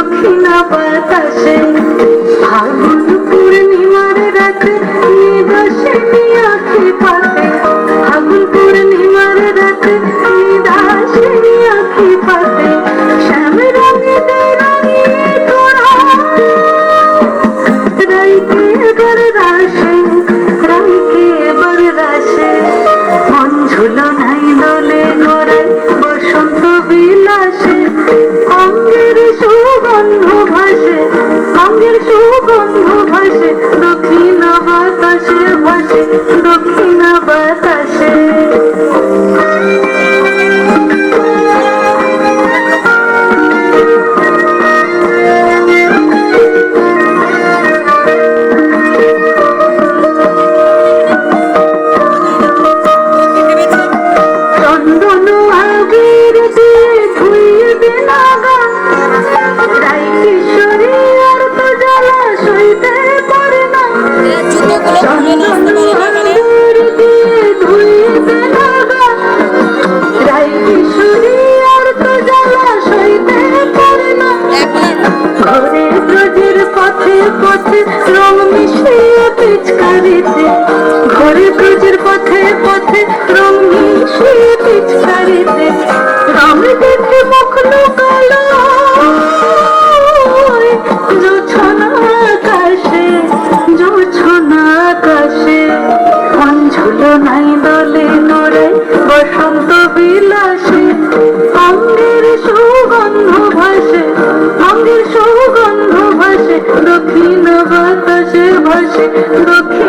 দক্ষিণ বাতাসে ফাগুন পূর্ণিমার রাতে নিদাসিনী আঁখি পাতে ফাগুন পূর্ণিমার রাতে নিদাসিনী আঁখি পাতে শ্যাম রঙিতে রঙিয়ে তোরা রাইকে বরদাসে রাইকে বরদাসে মন ঝুলো নাই দোলে গোড়ায় বসন্ত বিলাসে অঙ্গের সুগন্ধ ভাসে অঙ্গের সুগন্ধ ভাসে দক্ষিণ বাতাসে ভাসে দক্ষিণ বাতাসে রং মিশিয়ে পিচকারিতে ঘরে ব্রজের পথে পথে রং মিশিয়ে পিচকারিতে রং দেখে মুখ লুকালো জোছনা আকাশে জোছনা আকাশে মন ঝুলো নাই দলে নড়ে বসন্ত বিলাসে অঙ্গের সুগন্ধ ভাসে অঙ্গের সুগন্ধ ভাসে দক্ষিণ বাতাসে ভাসে দক্ষিণ